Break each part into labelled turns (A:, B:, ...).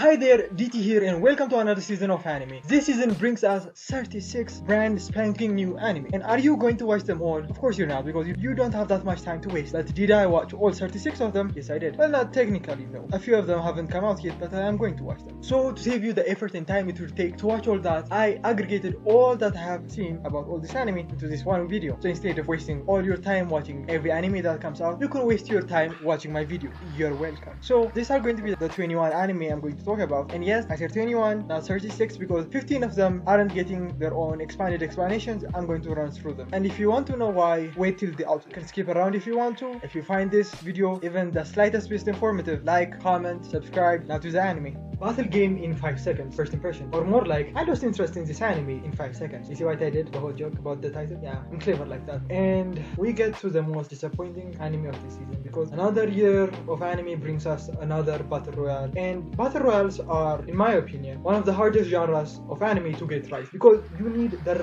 A: Hi there, DT here and welcome to another season of anime. This season brings us 36 brand spanking new anime. And are you going to watch them all? Of course you're not, because you don't have that much time to waste. But did I watch all 36 of them? Yes I did. Well, not technically no. A few of them haven't come out yet, but I am going to watch them. So to save you the effort and time it will take to watch all that, I aggregated all that I have seen about all this anime into this one video. So instead of wasting all your time watching every anime that comes out, you can waste your time watching my video. You're welcome. So these are going to be the 21 anime I'm going to talk about, and yes, I said 21, not 36, because 15 of them aren't getting their own expanded explanations. I'm going to run through them, and if you want to know why, wait till the outro. You can skip around if you want to. If you find this video even the slightest bit informative, like, comment, subscribe. Now to the anime. Battle game in 5 seconds, first impression. Or more like, I lost interest in this anime in 5 seconds. You see what I did? The whole joke about the title? Yeah, I'm clever like that. And we get to the most disappointing anime of this season, because another year of anime brings us another battle royale. And battle royales are, in my opinion, one of the hardest genres of anime to get right, because you need the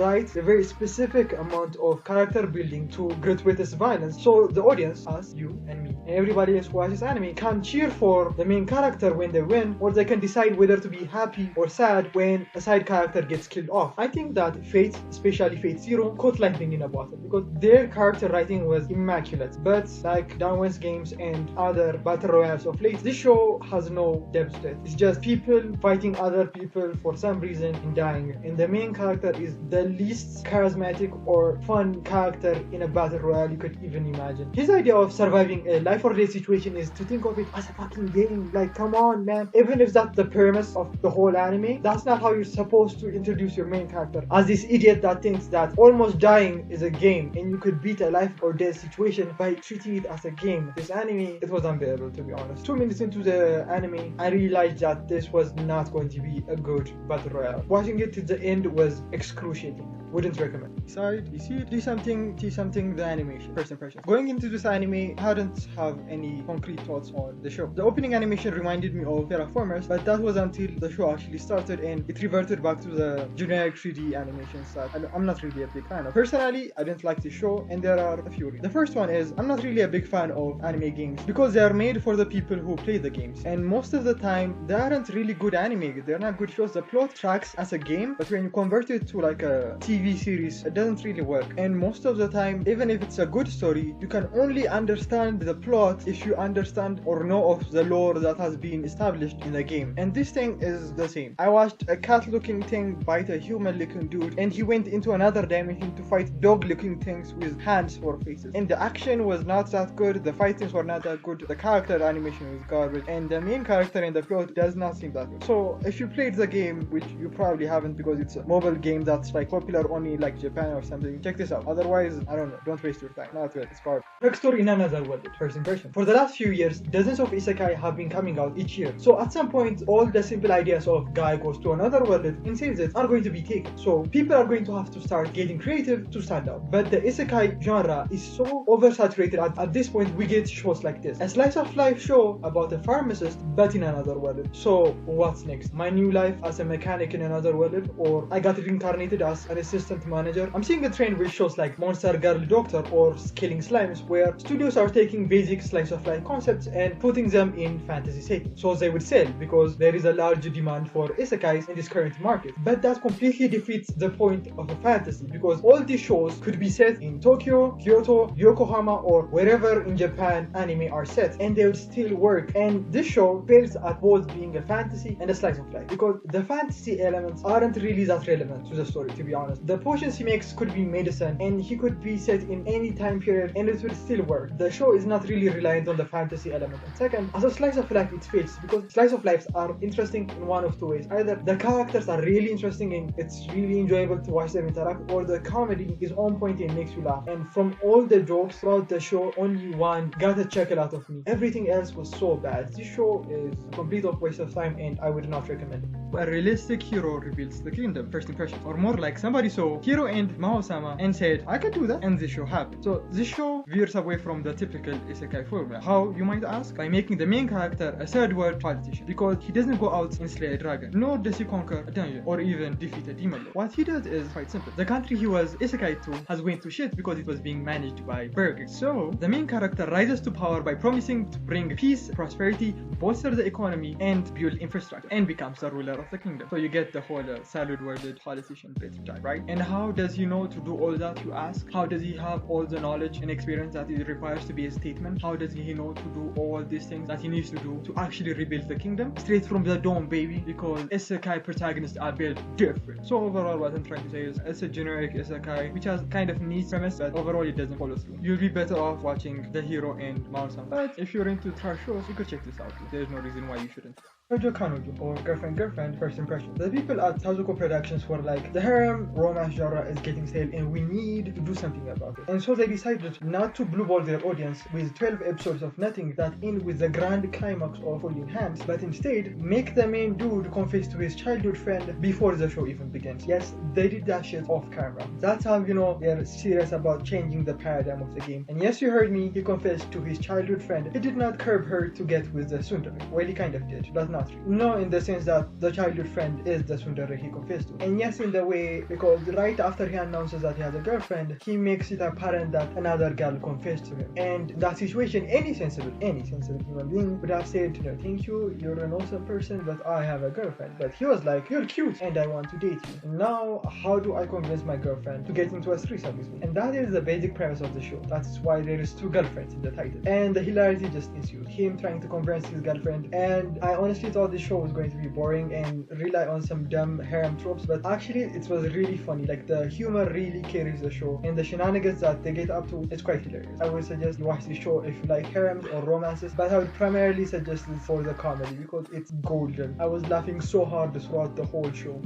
A: very specific amount of character building to gratuitous violence, so the audience, us, you and me, and everybody else who watches anime, can cheer for the main character when they win, or they can decide whether to be happy or sad when a side character gets killed off. I think that Fate, especially Fate Zero, caught lightning in a bottle, because their character writing was immaculate. But like Downwest games and other battle royales of late, this show has no depth to it. It's just people fighting other people for some reason and dying, and the main character is the least charismatic or fun character in a battle royale you could even imagine. His idea of surviving a life or death situation is to think of it as a fucking game. Like, come on man, even if that's the premise of the whole anime, that's not how you're supposed to introduce your main character, as this idiot that thinks that almost dying is a game and you could beat a life or death situation by treating it as a game. This anime, it was unbearable, to be honest. 2 minutes into the anime, I realized that this was not going to be a good battle royale. Watching it to the end was excruciating. Wouldn't recommend. Sorry, you see it? T something, the animation. First impression. Going into this anime, I hadn't have any concrete thoughts on the show. The opening animation reminded me of Terraformers, but that was until the show actually started and it reverted back to the generic 3D animation style. I'm not really a big fan of. Personally, I didn't like the show, and there are a few reasons. The first one is, I'm not really a big fan of anime games because they are made for the people who play the games, and most of the time they aren't really good anime. They're not good shows. The plot tracks as a game, but when you convert it to like a TV series, it doesn't really work. And most of the time, even if it's a good story, you can only understand the plot if you understand or know of the lore that has been established in the game. And this thing is the same. I watched a cat-looking thing bite a human-looking dude, and he went into another dimension to fight dog-looking things with hands for faces. And the action was not that good, the fightings were not that good, the character animation was garbage, and the main character in the plot does not seem that good. So if you played the game, which you probably haven't because it's a mobile game that's like popular only like Japan or something, check this out. Otherwise, I don't know, don't waste your time. Not good, it's garbage. Drugstore in another world, first impression. For the last few years, dozens of isekai have been coming out each year. So at some point, all the simple ideas of guy goes to another world and saves it are going to be taken. So people are going to have to start getting creative to stand out. But the isekai genre is so oversaturated at this point, we get shows like this. A slice of life show about a pharmacist but in another world. So what's next? My new life as a mechanic in another world, or I got reincarnated as an assistant manager? I'm seeing a trend with shows like Monster Girl Doctor or Scaling Slimes, where studios are taking basic slice of life concepts and putting them in fantasy settings. So they would sell because there is a large demand for isekais in this current market. But that completely defeats the point of a fantasy, because all these shows could be set in Tokyo, Kyoto, Yokohama, or wherever in Japan anime are set, and they would still work. And this show fails at both being a fantasy and a slice of life, because the fantasy elements aren't really that relevant to the story, to be honest. The potions he makes could be medicine, and he could be set in any time period and it would still work. The show is not really reliant on the fantasy element. And second, as a slice of life, it fails because slice of lives are interesting in one of two ways. Either the characters are really interesting and it's really enjoyable to watch them interact, or the comedy is on point and makes you laugh. And from all the jokes throughout the show, only one got a chuckle out of me. Everything else was so bad. This show is a complete waste of time and I would not recommend it. A realistic hero rebuilds the kingdom, first impression. Or more like, somebody saw saw Hiro and Mao-sama and said, I can do that, and this show happened. So this show veers away from the typical isekai formula. How, you might ask? By making the main character a third world politician, because he doesn't go out and slay a dragon, nor does he conquer a dungeon, or even defeat a demon lord. What he does is quite simple. The country he was isekai to has went to shit because it was being managed by burgers. So the main character rises to power by promising to bring peace, prosperity, bolster the economy, and build infrastructure, and becomes the ruler of the kingdom. So you get the whole salad-worded politician bit type, right? And how does he know to do all that, you ask? How does he have all the knowledge and experience that it requires to be a statesman? How does he know to do all these things that he needs to do to actually rebuild the kingdom? Straight from the dome, baby, because isekai protagonists are built different. So overall, what I'm trying to say is it's a generic isekai which has kind of neat premise, but overall it doesn't follow through. You'll be better off watching the hero and Mao-sama. But if you're into trash shows, you could check this out too. There's no reason why you shouldn't. Kanojo, or girlfriend, first impression. The people at Tazuko Productions were like, the harem romance genre is getting stale and we need to do something about it. And so they decided not to blueball their audience with 12 episodes of nothing that end with the grand climax of holding hands, but instead make the main dude confess to his childhood friend before the show even begins. Yes, they did that shit off camera. That's how you know they're serious about changing the paradigm of the game. And yes, you heard me, he confessed to his childhood friend. He did not curb her to get with the tsundere. Well, he kind of did, but not really. No, in the sense that the childhood friend is the tsundere he confessed to. And yes, in the way, because right after he announces that he has a girlfriend, he makes it apparent that another girl confessed to him. And that situation, any sensible human being would have said, no, thank you, you're an awesome person, but I have a girlfriend. But he was like, you're cute and I want to date you. And now, how do I convince my girlfriend to get into a threesome with me? And that is the basic premise of the show. That's why there is 2 girlfriends in the title. And the hilarity just ensued. Him trying to convince his girlfriend, and I honestly thought this show was going to be boring and rely on some dumb harem tropes, but actually it was really funny. Like, the humor really carries the show, and the shenanigans that they get up to is quite hilarious. I would suggest you watch this show if you like harems or romances, but I would primarily suggest it for the comedy because it's golden. I was laughing so hard throughout the whole show.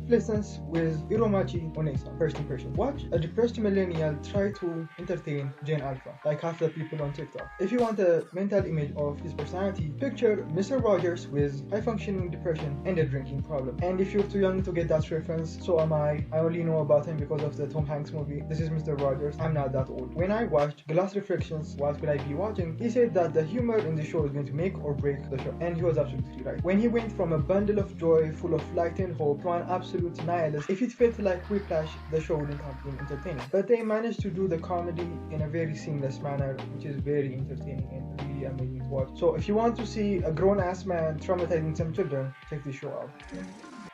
A: Lessons with Iromachi Onesa. First impression. Watch a depressed millennial try to entertain Gen Alpha, like half the people on TikTok. If you want a mental image of his personality, picture Mr. Rogers with high-functioning depression and a drinking problem. And if you're too young to get that reference, so am I. I only know about him because of the Tom Hanks movie. This is Mr. Rogers. I'm not that old. When I watched Glass Reflections, What Will I Be Watching, he said that the humor in the show is going to make or break the show. And he was absolutely right. When he went from a bundle of joy full of light and hope to an absolute nihilist, if it felt like Whiplash, the show wouldn't have been entertaining. But they managed to do the comedy in a very seamless manner, which is very entertaining and really amazing to watch. So if you want to see a grown-ass man traumatizing some children, check this show out.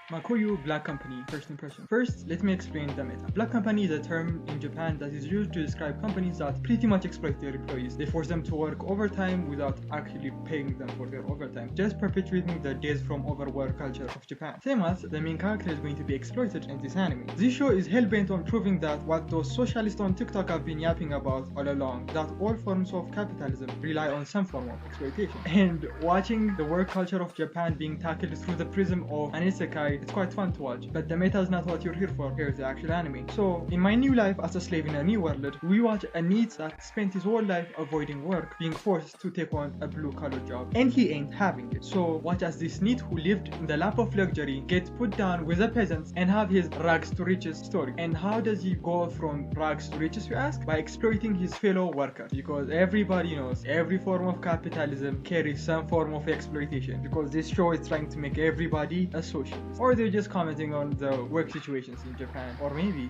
A: Meikyuu Black Company. First impression. First, let me explain the meta. Black Company is a term in Japan that is used to describe companies that pretty much exploit their employees. They force them to work overtime without actually paying them for their overtime, just perpetuating the days from overwork culture of Japan. Same as the main character is going to be exploited in this anime. This show is hell-bent on proving that what those socialists on TikTok have been yapping about all along, that all forms of capitalism rely on some form of exploitation. And watching the work culture of Japan being tackled through the prism of an isekai, it's quite fun to watch, but the meta is not what you're here for. Here's the actual anime. So, in my new life as a slave in a new world, we watch a NEET that spent his whole life avoiding work, being forced to take on a blue-collar job, and he ain't having it. So, watch as this NEET who lived in the lap of luxury gets put down with the peasants and have his rags to riches story. And how does he go from rags to riches, you ask? By exploiting his fellow workers, because everybody knows every form of capitalism carries some form of exploitation, because this show is trying to make everybody a socialist. Or they're just commenting on the work situations in Japan. Or maybe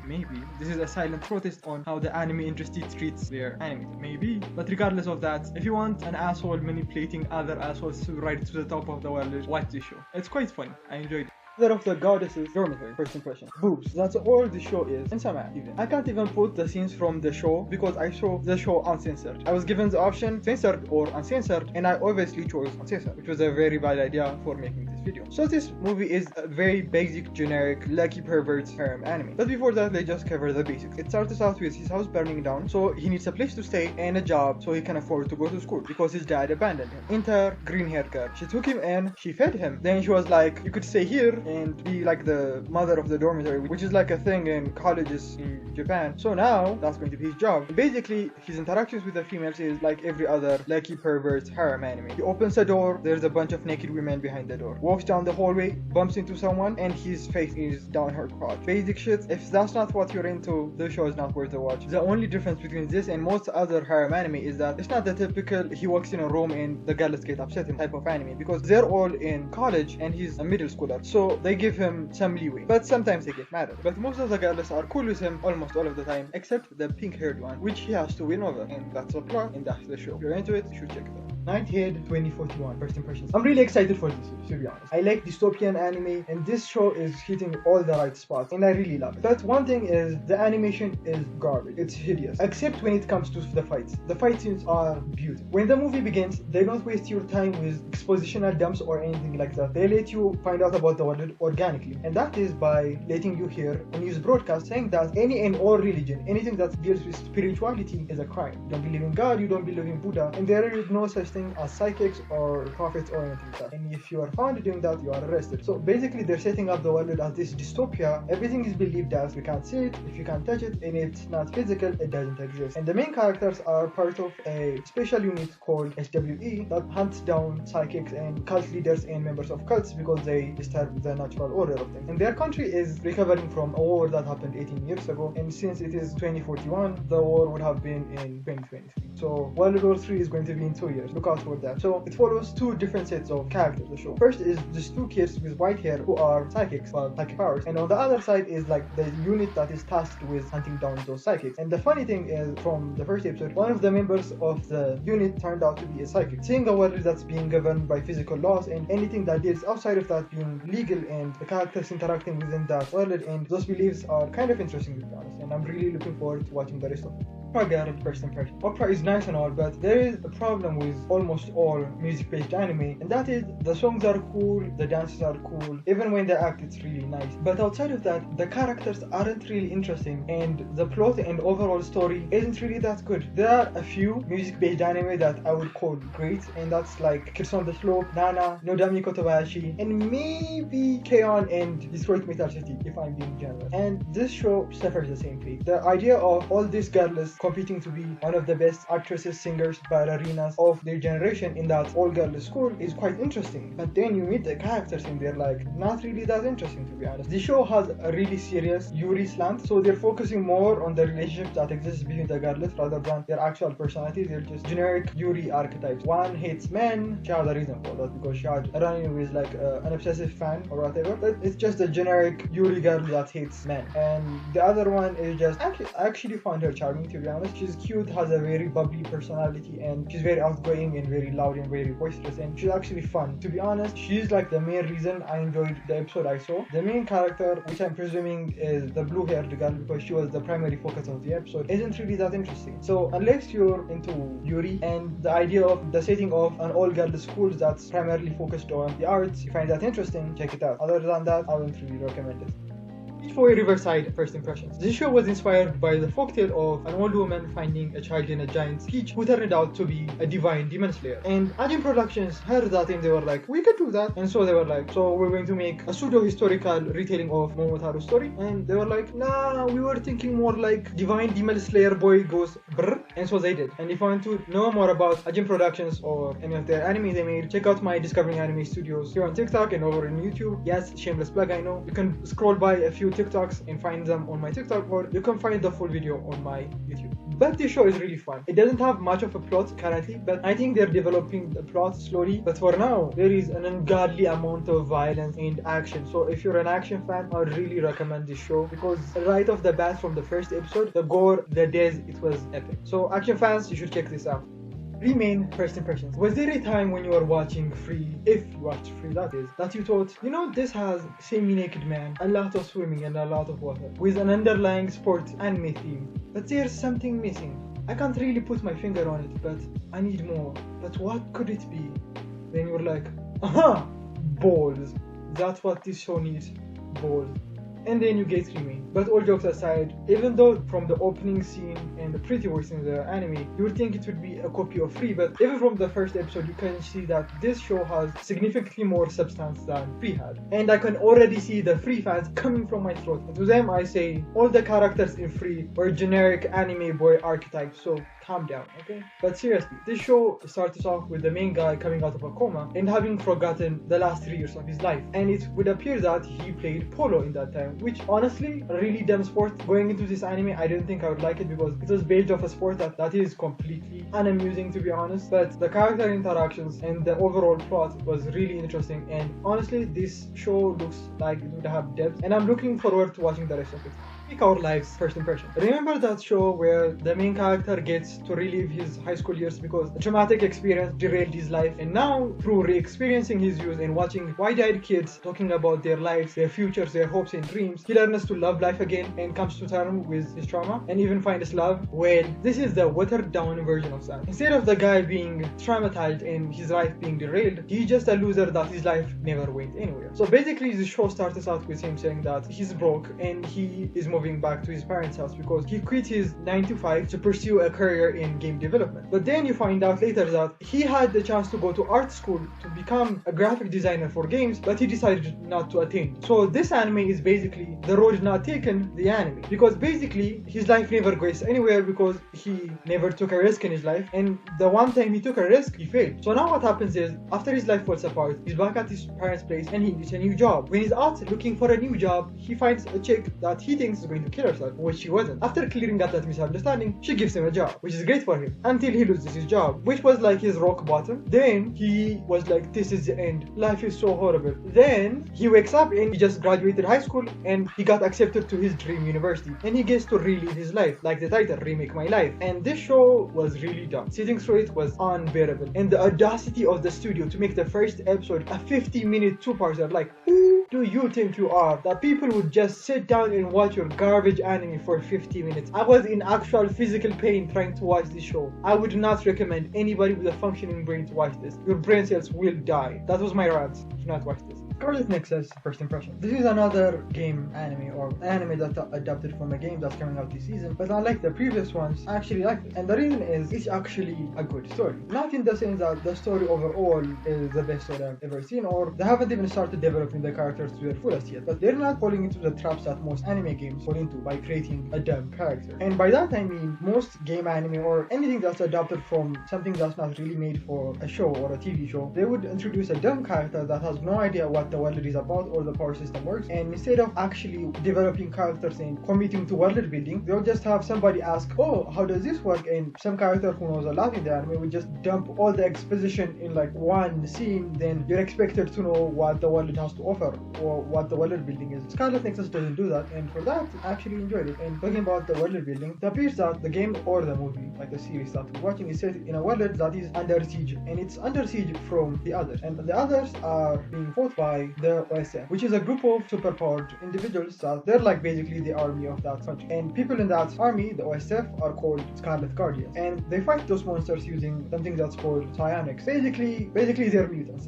A: this is a silent protest on how the anime industry treats their anime. Maybe. But regardless of that, if you want an asshole manipulating other assholes to rise to the top of the world, watch this show. It's quite fun. I enjoyed it. That of the Goddesses Dormitory. First impression. Boobs. That's all the show is, and some ass even. I can't even put the scenes from the show because I saw the show uncensored. I was given the option censored or uncensored, and I obviously chose uncensored, which was a very bad idea for making this video. So this movie is a very basic, generic, lucky perverts harem anime. But before that, they just cover the basics. It starts out with his house burning down, so he needs a place to stay and a job so he can afford to go to school because his dad abandoned him. Enter green-haired girl. She took him in, she fed him. Then she was like, you could stay here and be like the mother of the dormitory, which is like a thing in colleges in Japan. So now that's going to be his job. Basically, his interactions with the females is like every other lucky pervert harem anime. He opens a door, there's a bunch of naked women behind the door. walks down the hallway, bumps into someone, and his face is down her crotch. Basic shit. If that's not what you're into, the show is not worth a watch. The only difference between this and most other harem anime is that it's not the typical he walks in a room and the girls get upset type of anime, because they're all in college and he's a middle schooler, so they give him some leeway. But sometimes they get mad at him. But most of the girls are cool with him almost all of the time, except the pink-haired one, which he has to win over, and that's the plot and that's the show. If you're into it, you should check it out. Nighthead 2041, first impressions. I'm really excited for this, to be honest. I like dystopian anime, and this show is hitting all the right spots, and I really love it. But one thing is, the animation is garbage. It's hideous, except when it comes to the fights. The fight scenes are beautiful. When the movie begins, they don't waste your time with expositional dumps or anything like that. They let you find out about the world organically, and that is by letting you hear a news broadcast saying that any and all religion, anything that deals with spirituality, is a crime. You don't believe in God, you don't believe in Buddha, and there is no such thing as psychics or prophets or anything like that. And if you are found doing that, you are arrested. So basically, they're setting up the world as this dystopia. Everything is believed as we can't see it, if you can't touch it, and it's not physical, it doesn't exist. And the main characters are part of a special unit called SWE that hunts down psychics and cult leaders and members of cults because they disturb the natural order of things. And their country is recovering from a war that happened 18 years ago, and since it is 2041, the war would have been in 2023. So World War 3 is going to be in 2 years. Look out for that. So it follows two different sets of characters, the show. First is just two kids with white hair who are psychics, well, psychic powers, and on the other side is like the unit that is tasked with hunting down those psychics. And the funny thing is, from the first episode, one of the members of the unit turned out to be a psychic. Seeing a world that's being governed by physical laws and anything that deals outside of that being legal, and the characters interacting within that world and those beliefs are kind of interesting, to be honest, and I'm really looking forward to watching the rest of it. Opera Garden first impression. Opera is nice and all, but there is a problem with almost all music-based anime, and that is the songs are cool, the dances are cool, even when they act it's really nice. But outside of that, the characters aren't really interesting, and the plot and overall story isn't really that good. There are a few music-based anime that I would call great, and that's like Kiss on the Slope, Nana, Nodami Kotobayashi, and maybe K-On! And Detroit Metal City, if I'm being generous. And this show suffers the same fate. The idea of all these girls competing to be one of the best actresses, singers, ballerinas of their generation in that all-girls school is quite interesting. But then you meet the characters and they're like not really that interesting, to be honest. The show has a really serious youre slant, so they're focusing more on the relationship that exists between the girls rather than their actual personalities. They're just generic youre archetypes. One hates men, she has a reason for that because she had a run-in with like an obsessive fan or whatever, but it's just a generic youre girl that hates men. And the other one is just I actually find her charming, to be honest. She's cute, has a very bubbly personality, and she's very outgoing and very loud and very boisterous, and she's actually fun. To be honest, she's like the main reason I enjoyed the episode I saw. The main character, which I'm presuming is the blue-haired girl because she was the primary focus of the episode, isn't really that interesting. So unless you're into youre and the idea of the setting of an all-girls school that's primarily focused on the arts, you find that interesting, check it out. Other than that, I wouldn't really recommend it. Boy Riverside first impressions. This show was inspired by the folktale of an old woman finding a child in a giant's peach who turned out to be a divine demon slayer. And Ajin Productions heard that and they were like, we could do that. And so they were like, so we're going to make a pseudo-historical retelling of Momotaro's story. And they were like, nah, we were thinking more like divine demon slayer boy goes brr. And so they did. And if you want to know more about Ajin Productions or any of their anime they made, check out my Discovering Anime Studios here on TikTok and over on YouTube. Yes, shameless plug, I know. You can scroll by a few TikToks and find them on my TikTok, or you can find the full video on my YouTube. But this show is really fun. It doesn't have much of a plot currently, but I think they're developing the plot slowly. But for now, there is an ungodly amount of violence and action. So if you're an action fan, I would really recommend this show because right off the bat from the first episode, the gore, the deaths, it was epic. So action fans, you should check this out. Remake first impressions. Was there a time when you were watching Free, if you watched Free that is, that you thought, you know, this has semi-naked man, a lot of swimming and a lot of water, with an underlying sports anime theme, but there's something missing. I can't really put my finger on it, but I need more. But what could it be? Then you're like, aha! Balls. That's what this show needs. Balls. And then you get Remake. But all jokes aside, even though from the opening scene and the pretty voice in the anime, you would think it would be a copy of Free, but even from the first episode, you can see that this show has significantly more substance than Free had. And I can already see the Free fans coming from my throat. And to them, I say, all the characters in Free were generic anime boy archetypes, so calm down, okay? But seriously, this show starts off with the main guy coming out of a coma and having forgotten the last 3 years of his life. And it would appear that he played polo in that time, which honestly, a really dumb sport. Going into this anime, I didn't think I would like it because it was based off a sport that is completely unamusing, to be honest. But the character interactions and the overall plot was really interesting, and honestly, this show looks like it would have depth, and I'm looking forward to watching the rest of it. Make our lives first impression. Remember that show where the main character gets to relive his high school years because a traumatic experience derailed his life, and now through re-experiencing his youth and watching wide-eyed kids talking about their lives, their futures, their hopes and dreams, he learns to love life again and comes to terms with his trauma and even finds love? Well, this is the watered down version of that. Instead of the guy being traumatized and his life being derailed, he's just a loser that his life never went anywhere. So basically the show starts out with him saying that he's broke and he is moving back to his parents' house because he quit his 9 to 5 to pursue a career in game development. But then you find out later that he had the chance to go to art school to become a graphic designer for games, but he decided not to attend. So this anime is basically the road not taken, the anime, because basically his life never goes anywhere because he never took a risk in his life, and the one time he took a risk, he failed. So now what happens is, after his life falls apart, he's back at his parents' place and he gets a new job. When he's out looking for a new job, he finds a chick that he thinks is going to kill herself, which she wasn't. After clearing up that misunderstanding, she gives him a job, which is great for him, until he loses his job, which was like his rock bottom. Then he was like, this is the end, life is so horrible. Then he wakes up and he just graduated high school and he got accepted to his dream university, and he gets to relive his life, like the title, Remake My Life. And this show was really dumb. Sitting through it was unbearable, and the audacity of the studio to make the first episode a 50-minute two-parter, like, who do you think you are that people would just sit down and watch your garbage anime for 50 minutes? I was in actual physical pain trying to watch this show. I would not recommend anybody with a functioning brain to watch this. Your brain cells will die. That was my rant. Do not watch this. Scarlet Nexus, first impression. This is another game anime, or anime that adapted from a game that's coming out this season, but unlike the previous ones, I actually like it. And the reason is, it's actually a good story. Not in the sense that the story overall is the best story I've ever seen, or they haven't even started developing the characters to their fullest yet, but they're not falling into the traps that most anime games fall into by creating a dumb character. And by that I mean, most game anime or anything that's adapted from something that's not really made for a show or a TV show, they would introduce a dumb character that has no idea what the world is about or the power system works, and instead of actually developing characters and committing to world building, they'll just have somebody ask, oh, how does this work? And some character who knows a lot in the anime would just dump all the exposition in like one scene. Then you're expected to know what the world has to offer or what the world building is. Scarlet Nexus doesn't do that, and for that I actually enjoyed it. And talking about the world building, it appears that the game or the movie, like the series that we're watching, is set in a world that is under siege, and it's under siege from the others, and the others are being fought by the OSF, which is a group of superpowered individuals that they're like basically the army of that country. And people in that army, the OSF, are called Scarlet Guardians, and they fight those monsters using something that's called psionics. Basically they're mutants.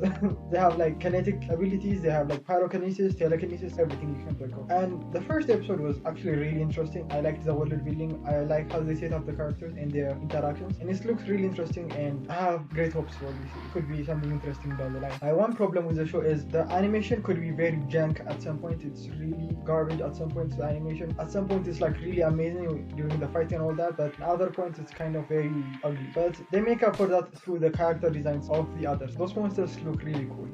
A: They have like kinetic abilities, they have like pyrokinesis, telekinesis, everything you can think of. And the first episode was actually really interesting. I liked the world building, I like how they set up the characters and their interactions, and it looks really interesting, and I have great hopes for this. It could be something interesting down the line. My one problem with the show is the animation could be very jank at some point. It's really garbage at some points. The animation at some point is like really amazing during the fight and all that, but at other points it's kind of very ugly. But they make up for that through the character designs of the others. Those monsters look really cool.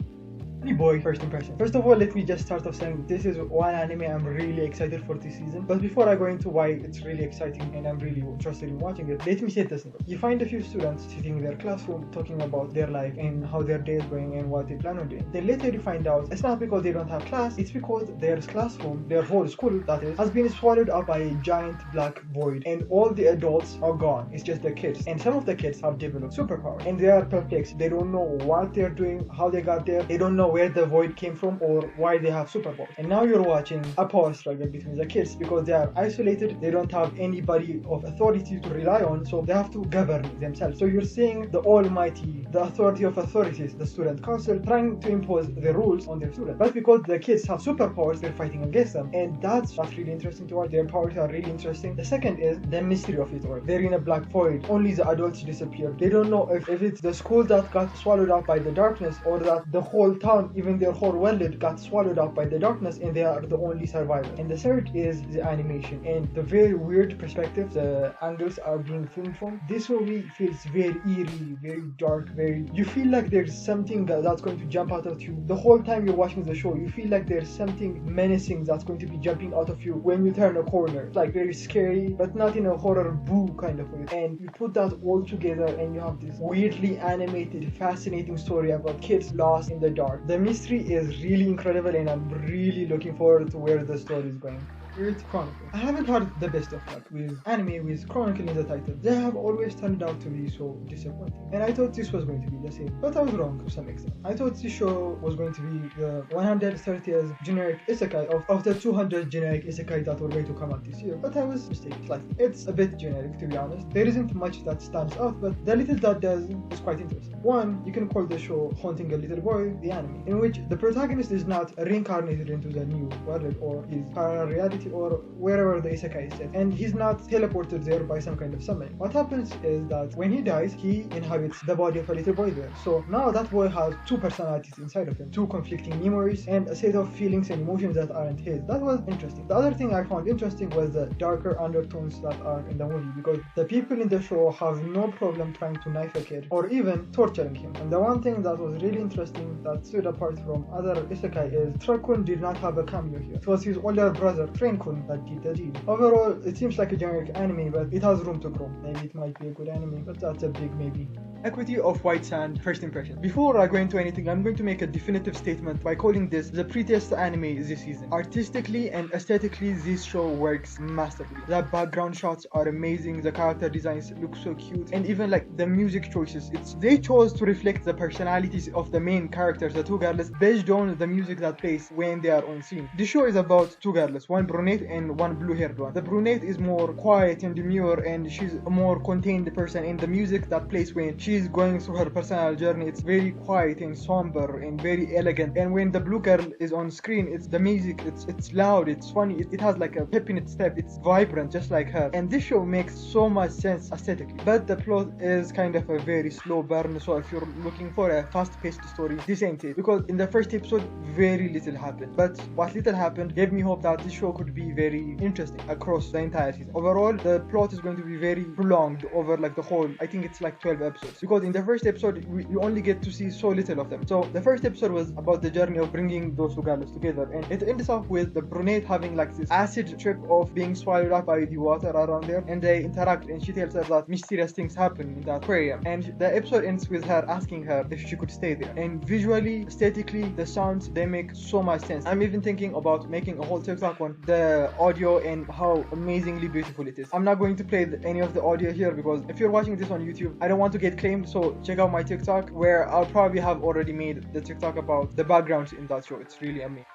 A: Sonny Boy, first impression. First of all, let me just start off saying this is one anime I'm really excited for this season. But before I go into why it's really exciting and I'm really interested in watching it, let me set this up. You find a few students sitting in their classroom talking about their life and how their day is going and what they plan on doing. Then later you find out it's not because they don't have class, it's because their classroom, their whole school that is, has been swallowed up by a giant black void, and all the adults are gone. It's just the kids, and some of the kids have developed superpower, and they are perplexed. They don't know what they're doing, how they got there. They don't know where the void came from or why they have superpowers. And now you're watching a power struggle between the kids because they are isolated. They don't have anybody of authority to rely on, so they have to govern themselves. So you're seeing the almighty, the authority of authorities, the student council, trying to impose the rules on their students. But because the kids have superpowers, they're fighting against them, and that's really interesting to watch. Their powers are really interesting. The second is the mystery of it all. They're in a black void. Only the adults disappeared. They don't know if it's the school that got swallowed up by the darkness or that the whole town down, even their whole world got swallowed up by the darkness and they are the only survivor. And the third is the animation and the very weird perspective the angles are being filmed from. This movie feels very eerie, very dark, you feel like there's something that's going to jump out of you the whole time you're watching the show. You feel like there's something menacing that's going to be jumping out of you when you turn a corner. It's like very scary, but not in a horror boo kind of way. And you put that all together and you have this weirdly animated, fascinating story about kids lost in the dark. The mystery is really incredible and I'm really looking forward to where the story is going. It's Chronicles. I haven't had the best of luck with anime with Chronicle in the title. They have always turned out to be so disappointing. And I thought this was going to be the same, but I was wrong to some extent. I thought this show was going to be the 130th generic isekai of the 200 generic isekai that were going to come out this year, but I was mistaken slightly. It's a bit generic, to be honest. There isn't much that stands out, but the little that does is quite interesting. One, you can call the show Haunting a Little Boy, the anime, in which the protagonist is not reincarnated into the new world or his parallel reality or wherever the isekai is set, and he's not teleported there by some kind of summon. What happens is that when he dies, he inhabits the body of a little boy there. So now that boy has two personalities inside of him, two conflicting memories and a set of feelings and emotions that aren't his. That was interesting. The other thing I found interesting was the darker undertones that are in the movie, because the people in the show have no problem trying to knife a kid or even torturing him. And the one thing that was really interesting that stood apart from other isekai is Trakun did not have a cameo here. It was his older brother Train that did the deed. Overall, it seems like a generic anime, but it has room to grow. Maybe it might be a good anime, but that's a big maybe. Equity of White Sand, first impression. Before I go into anything, I'm going to make a definitive statement by calling this the prettiest anime this season. Artistically and aesthetically, this show works masterfully. The background shots are amazing, the character designs look so cute, and even like the music choices, they chose to reflect the personalities of the main characters, the two girls, based on the music that plays when they are on scene. The show is about two girls, one brunette and one blue-haired one. The brunette is more quiet and demure, and she's a more contained person, and the music that plays when she's going through her personal journey, it's very quiet and somber and very elegant. And when the blue girl is on screen, it's the music, it's loud, it's funny, it has like a pep in its step, it's vibrant just like her. And this show makes so much sense aesthetically, but the plot is kind of a very slow burn. So if you're looking for a fast-paced story, this ain't it, because in the first episode very little happened, but what little happened gave me hope that this show could be very interesting across the entire season. Overall, the plot is going to be very prolonged over like the whole, I think it's like 12 episodes, because in the first episode you only get to see so little of them. So the first episode was about the journey of bringing those two girls together, and it ends up with the brunette having like this acid trip of being swallowed up by the water around there, and they interact, and she tells her that mysterious things happen in the aquarium, and the episode ends with her asking her if she could stay there. And visually, aesthetically, the sounds, they make so much sense. I'm even thinking about making a whole TikTok on the audio and how amazingly beautiful it is. I'm not going to play any of the audio here, because if you're watching this on YouTube, I don't want to get claimed, so check out my TikTok where I'll probably have already made the TikTok about the backgrounds in that show. It's really amazing.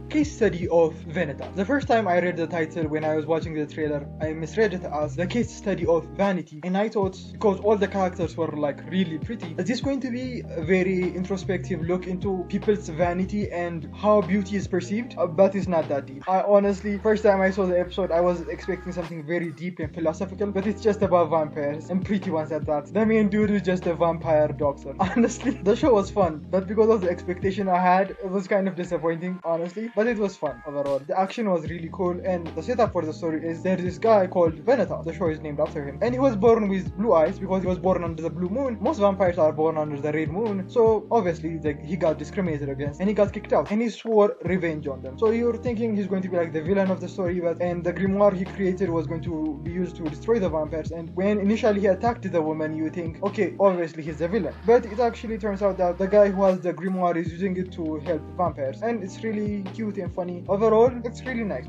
A: Case study of Vanitas. The first time I read the title when I was watching the trailer, I misread it as the case study of vanity, and I thought, because all the characters were like really pretty, is this going to be a very introspective look into people's vanity and how beauty is perceived? But it's not that deep. I honestly, first time I saw the episode, I was expecting something very deep and philosophical, but it's just about vampires, and pretty ones at that. The main dude is just a vampire doctor. Honestly, the show was fun, but because of the expectation I had, it was kind of disappointing, honestly. But it was fun overall. The action was really cool, and the setup for the story is there's this guy called Vanitas. The show is named after him, and he was born with blue eyes because he was born under the blue moon. Most vampires are born under the red moon, so obviously he got discriminated against and he got kicked out, and he swore revenge on them. So you're thinking he's going to be like the villain of the story, and the grimoire he created was going to be used to destroy the vampires. And when initially he attacked the woman, you think, okay, obviously he's the villain, but it actually turns out that the guy who has the grimoire is using it to help vampires, and it's really cute and funny. Overall, it's really nice.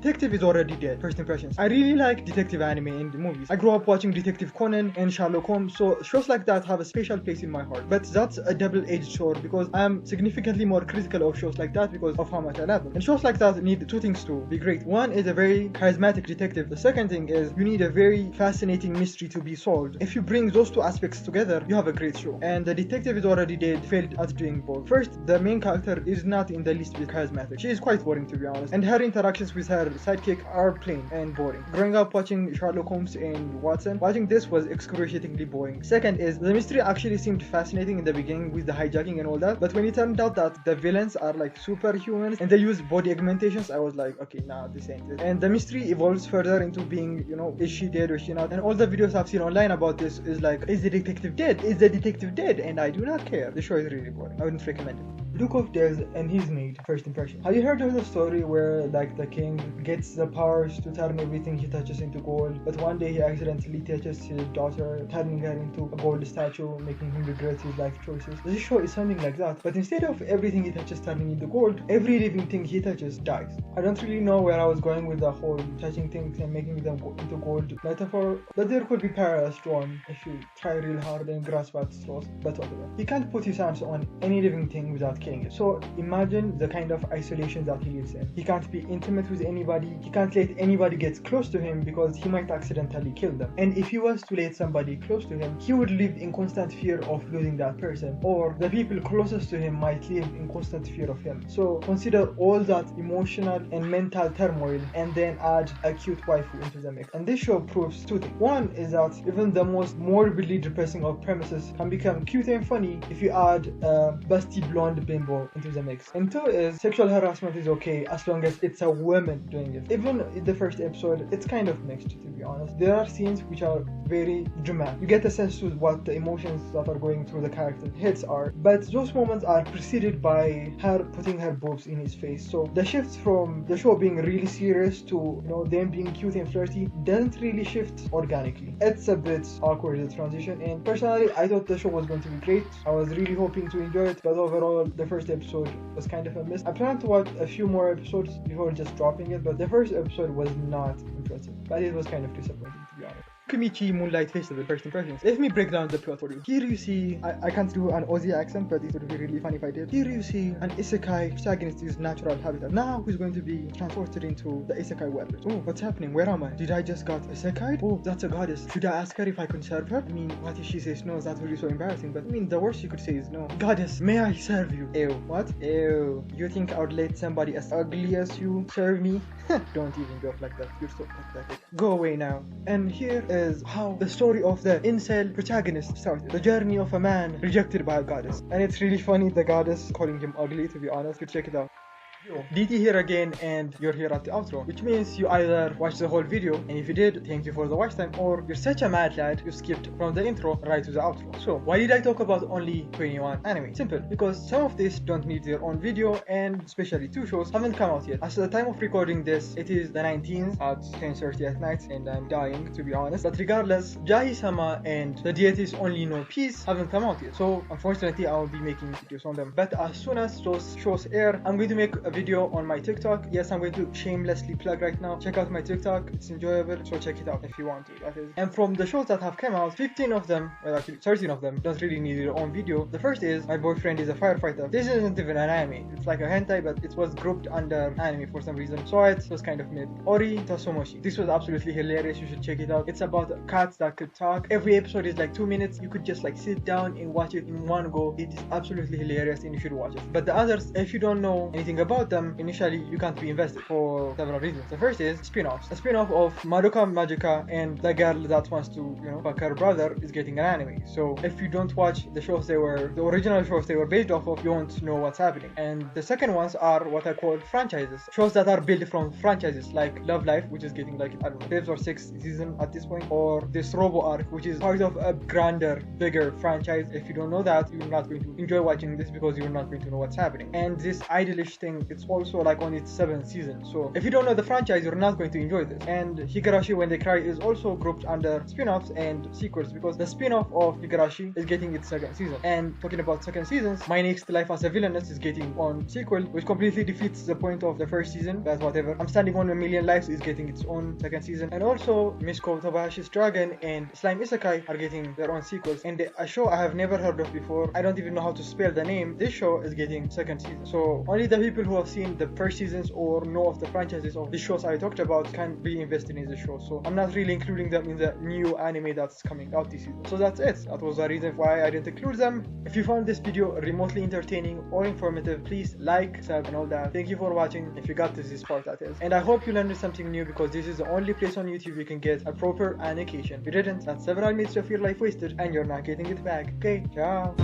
A: Detective is already dead. First impressions. I really like detective anime and movies. I grew up watching Detective Conan and Sherlock Holmes, so shows like that have a special place in my heart. But that's a double-edged sword, because I'm significantly more critical of shows like that because of how much I love them. And shows like that need two things to be great. One is a very charismatic detective. The second thing is you need a very fascinating mystery to be solved. If you bring those two aspects together, you have a great show. And the Detective is already dead failed at doing both. First, the main character is not in the least bit charismatic. She is quite boring, to be honest, and her interactions with her her sidekick are plain and boring. Growing up watching Sherlock Holmes and Watson, watching this was excruciatingly boring. Second is, the mystery actually seemed fascinating in the beginning with the hijacking and all that, but when it turned out that the villains are like superhumans and they use body augmentations, I was like, okay, nah, this ain't it. And the mystery evolves further into being, you know, is she dead or is she not? And all the videos I've seen online about this is like, is the detective dead? Is the detective dead? And I do not care. The show is really boring. I wouldn't recommend it. Look of Death and his Maid, first impression. Have you heard of the story where like the king gets the powers to turn everything he touches into gold, but one day he accidentally touches his daughter, turning her into a gold statue, making him regret his life choices? This show is something like that, but instead of everything he touches turning into gold, every living thing he touches dies. I don't really know where I was going with the whole touching things and making them into gold metaphor, but there could be parallels drawn if you try real hard and grasp at straws, but whatever. He can't put his hands on any living thing without killing it. So imagine the kind of isolation that he lives in. He can't be intimate with anybody, he can't let anybody get close to him because he might accidentally kill them. And if he was to let somebody close to him, he would live in constant fear of losing that person, or the people closest to him might live in constant fear of him. So consider all that emotional and mental turmoil and then add a cute waifu into the mix. And this show proves two things. One is that even the most morbidly depressing of premises can become cute and funny if you add a busty blonde bimbo into the mix. And two is, sexual harassment is okay as long as it's a woman doing it. Even in the first episode, it's kind of mixed, to be honest. There are scenes which are very dramatic. You get a sense to what the emotions that are going through the character's heads are, but those moments are preceded by her putting her boobs in his face. So the shift from the show being really serious to, you know, them being cute and flirty doesn't really shift organically. It's a bit awkward, the transition, and personally I thought the show was going to be great. I was really hoping to enjoy it, but overall the first episode was kind of a miss. I plan to watch a few more episodes before just dropping it, but the first episode was not impressive, but it was kind of disappointing, to be honest. Tsukimichi Moonlight Festival, first impressions. Let me break down the plot for you. Here you see, I can't do an Aussie accent, but it would be really funny if I did. Here you see an isekai protagonist in his natural habitat. Now he's going to be transported into the isekai world. Oh, what's happening? Where am I? Did I just got isekai? Oh, that's a goddess. Should I ask her if I can serve her? I mean, what if she says no? That would be so embarrassing. But I mean, the worst you could say is no. Goddess, may I serve you? Ew. What? Ew. You think I would let somebody as ugly as you serve me? Don't even joke like that. You're so pathetic. Go away now. And here is how the story of the incel protagonist started. The journey of a man rejected by a goddess. And it's really funny, the goddess calling him ugly, to be honest. You check it out. DT here again, and you're here at the outro, which means you either watched the whole video, and if you did, thank you for the watch time, or you're such a mad lad, you skipped from the intro right to the outro. So why did I talk about only 21 anime? Simple, because some of these don't need their own video, and especially two shows haven't come out yet. As at the time of recording this, it is the 19th at 10:30 at night, and I'm dying, to be honest. But regardless, Jahi-sama and the deities only know peace haven't come out yet, so unfortunately I will be making videos on them. But as soon as those shows air, I'm going to make a video on my TikTok. Yes, I'm going to shamelessly plug right now. Check out my TikTok, it's enjoyable, so check it out if you want to, that is. And from the shows that have come out, 15 of them, well actually 13 of them, don't really need their own video. The first is My Boyfriend is a Firefighter. This isn't even an anime, it's like a hentai, but it was grouped under anime for some reason, so it was kind of mid. Ori Tasomoshi. This was absolutely hilarious, you should check it out. It's about cats that could talk. Every episode is like 2 minutes, you could just like sit down and watch it in one go. It is absolutely hilarious and you should watch it. But the others, if you don't know anything about them, initially you can't be invested for several reasons. The first is spin-offs. A spin-off of Madoka Magica and the girl that wants to, you know, fuck her brother is getting an anime. So if you don't watch the shows the original shows they were based off of, you won't know what's happening. And the second ones are what I call franchises. Shows that are built from franchises, like Love Life, which is getting like, I don't know, 5th or 6th season at this point, or this Robo Arc, which is part of a grander, bigger franchise. If you don't know that, you're not going to enjoy watching this because you're not going to know what's happening. And this Idolish thing, it's also like on its 7th season, so if you don't know the franchise, you're not going to enjoy this. And Higurashi When They Cry is also grouped under spin-offs and sequels, because the spin-off of Higurashi is getting its 2nd season. And talking about 2nd seasons, My Next Life as a Villainess is getting on sequel, which completely defeats the point of the 1st season, but whatever. I'm Standing on a Million Lives is getting its own 2nd season, and also Misko Tobahashi's Dragon and Slime Isekai are getting their own sequels. And a show I have never heard of before, I don't even know how to spell the name, this show is getting 2nd season. So only the people who who have seen the first seasons or know of the franchises of the shows I talked about can be invested in the show. So I'm not really including them in the new anime that's coming out this season. So that's it. That was the reason why I didn't include them. If you found this video remotely entertaining or informative, please like, sub, and all that. Thank you for watching, if you got to this part, that is. And I hope you learned something new, because this is the only place on YouTube you can get a proper animation. If you didn't, that's several minutes of your life wasted and you're not getting it back. Okay, ciao.